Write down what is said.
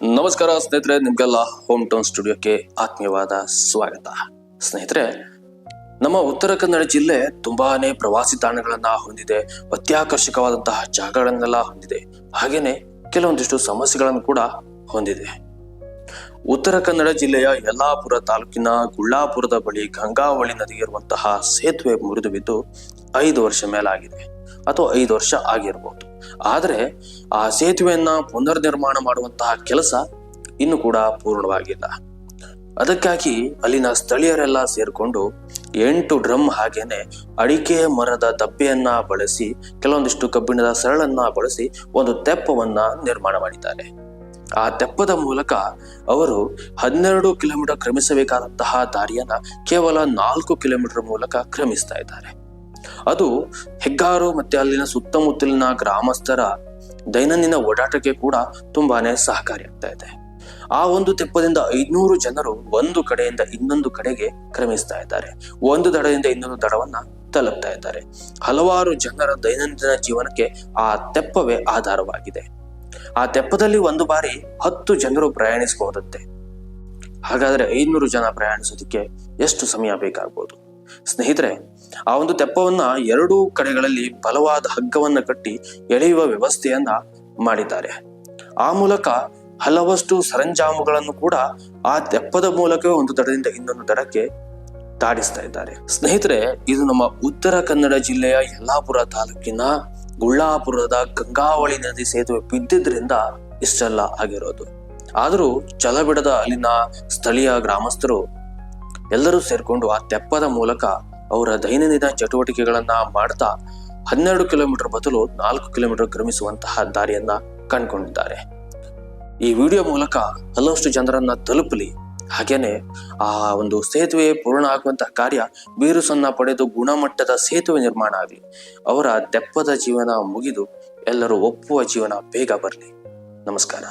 ನಮಸ್ಕಾರ ಸ್ನೇಹಿತರೆ, ನಿಮ್ಗೆಲ್ಲ ಹೋಮ್ ಟೌನ್ ಸ್ಟುಡಿಯೋಕ್ಕೆ ಆತ್ಮೀಯವಾದ ಸ್ವಾಗತ. ಸ್ನೇಹಿತರೆ, ನಮ್ಮ ಉತ್ತರ ಕನ್ನಡ ಜಿಲ್ಲೆ ತುಂಬಾನೇ ಪ್ರವಾಸಿ ತಾಣಗಳನ್ನ ಹೊಂದಿದೆ, ಅತ್ಯಾಕರ್ಷಕವಾದಂತಹ ಜಾಗಗಳನ್ನೆಲ್ಲ ಹೊಂದಿದೆ, ಹಾಗೇನೆ ಕೆಲವೊಂದಿಷ್ಟು ಸಮಸ್ಯೆಗಳನ್ನು ಕೂಡ ಹೊಂದಿದೆ. ಉತ್ತರ ಕನ್ನಡ ಜಿಲ್ಲೆಯ ಯಲ್ಲಾಪುರ ತಾಲೂಕಿನ ಗುಳ್ಳಾಪುರದ ಬಳಿ ಗಂಗಾವಳಿ ನದಿಗೆ ಇರುವಂತಹ ಸೇತುವೆ ಮುರಿದು ಬಿದ್ದು 5 ವರ್ಷ ಮೇಲಾಗಿದೆ ಅಥವಾ 5 ವರ್ಷ ಆಗಿರಬಹುದು. ಆದರೆ ಆ ಸೇತುವೆಯನ್ನ ಪುನರ್ ನಿರ್ಮಾಣ ಮಾಡುವಂತಹ ಕೆಲಸ ಇನ್ನು ಕೂಡ ಪೂರ್ಣವಾಗಿಲ್ಲ. ಅದಕ್ಕಾಗಿ ಅಲ್ಲಿನ ಸ್ಥಳೀಯರೆಲ್ಲ ಸೇರ್ಕೊಂಡು 8 ಡ್ರಮ್ ಹಾಗೇನೆ ಅಡಿಕೆ ಮರದ ದಬ್ಬೆಯನ್ನ ಬಳಸಿ, ಕೆಲವೊಂದಿಷ್ಟು ಕಬ್ಬಿಣದ ಸರಳನ್ನ ಬಳಸಿ ಒಂದು ತೆಪ್ಪವನ್ನ ನಿರ್ಮಾಣ ಮಾಡಿದ್ದಾರೆ. ಆ ತೆಪ್ಪದ ಮೂಲಕ ಅವರು 12 ಕಿಲೋಮೀಟರ್ ಕ್ರಮಿಸಬೇಕಾದಂತಹ ದಾರಿಯನ್ನ ಕೇವಲ 4 ಕಿಲೋಮೀಟರ್ ಮೂಲಕ ಕ್ರಮಿಸ್ತಾ ಇದ್ದಾರೆ. ಅದು ಹೆಗ್ಗಾರು ಮತ್ತೆ ಅಲ್ಲಿನ ಸುತ್ತಮುತ್ತಲಿನ ಗ್ರಾಮಸ್ಥರ ದೈನಂದಿನ ಓಡಾಟಕ್ಕೆ ಕೂಡ ತುಂಬಾನೇ ಸಹಕಾರಿಯಾಗ್ತಾ ಇದೆ. ಆ ಒಂದು ತೆಪ್ಪದಿಂದ 500 ಜನರು ಒಂದು ಕಡೆಯಿಂದ ಇನ್ನೊಂದು ಕಡೆಗೆ ಕ್ರಮಿಸ್ತಾ ಇದ್ದಾರೆ, ಒಂದು ದಡದಿಂದ ಇನ್ನೊಂದು ದಡವನ್ನ ತಲುಪ್ತಾ ಇದ್ದಾರೆ. ಹಲವಾರು ಜನರ ದೈನಂದಿನ ಜೀವನಕ್ಕೆ ಆ ತೆಪ್ಪವೇ ಆಧಾರವಾಗಿದೆ. ಆ ತೆಪ್ಪದಲ್ಲಿ ಒಂದು ಬಾರಿ 10 ಜನರು ಪ್ರಯಾಣಿಸಬಹುದಂತೆ. ಹಾಗಾದ್ರೆ 500 ಜನ ಪ್ರಯಾಣಿಸೋದಕ್ಕೆ ಎಷ್ಟು ಸಮಯ ಬೇಕಾಗಬಹುದು? ಸ್ನೇಹಿತರೆ, ಆ ಒಂದು ತೆಪ್ಪವನ್ನ 2 ಕಡೆಗಳಲ್ಲಿ ಬಲವಾದ ಹಗ್ಗವನ್ನ ಕಟ್ಟಿ ಎಳೆಯುವ ವ್ಯವಸ್ಥೆಯನ್ನ ಮಾಡಿದ್ದಾರೆ. ಆ ಮೂಲಕ ಹಲವಷ್ಟು ಸರಂಜಾಮುಗಳನ್ನು ಕೂಡ ಆ ತೆಪ್ಪದ ಮೂಲಕವೇ ಒಂದು ದಡದಿಂದ ಇನ್ನೊಂದು ದಡಕ್ಕೆ ದಾಟಿಸ್ತಾ ಇದ್ದಾರೆ. ಸ್ನೇಹಿತರೆ, ಇದು ನಮ್ಮ ಉತ್ತರ ಕನ್ನಡ ಜಿಲ್ಲೆಯ ಯಲ್ಲಾಪುರ ತಾಲೂಕಿನ ಗುಳ್ಳಾಪುರದ ಗಂಗಾವಳಿ ನದಿ ಸೇತುವೆ ಬಿದ್ದಿದ್ರಿಂದ ಇಷ್ಟೆಲ್ಲ ಆಗಿರೋದು. ಆದರೂ ಛಲಬಿಡದ ಅಲ್ಲಿನ ಸ್ಥಳೀಯ ಗ್ರಾಮಸ್ಥರು ಎಲ್ಲರೂ ಸೇರ್ಕೊಂಡು ಆ ತೆಪ್ಪದ ಮೂಲಕ ಅವರ ದೈನಂದಿನ ಚಟುವಟಿಕೆಗಳನ್ನ ಮಾಡ್ತಾ 12 ಕಿಲೋಮೀಟರ್ ಬದಲು 4 ಕಿಲೋಮೀಟರ್ ಕ್ರಮಿಸುವಂತಹ ದಾರಿಯನ್ನ ಕಂಡುಕೊಂಡಿದ್ದಾರೆ. ಈ ವಿಡಿಯೋ ಮೂಲಕ ಹಲವಷ್ಟು ಜನರನ್ನ ತಲುಪಲಿ, ಹಾಗೇನೆ ಆ ಒಂದು ಸೇತುವೆ ಪೂರ್ಣ ಆಗುವಂತಹ ಕಾರ್ಯ ಬಿರುಸನ್ನ ಪಡೆದು ಗುಣಮಟ್ಟದ ಸೇತುವೆ ನಿರ್ಮಾಣ ಆಗಲಿ, ಅವರ ತೆಪ್ಪದ ಜೀವನ ಮುಗಿದು ಎಲ್ಲರೂ ಒಪ್ಪುವ ಜೀವನ ಬೇಗ ಬರಲಿ. ನಮಸ್ಕಾರ.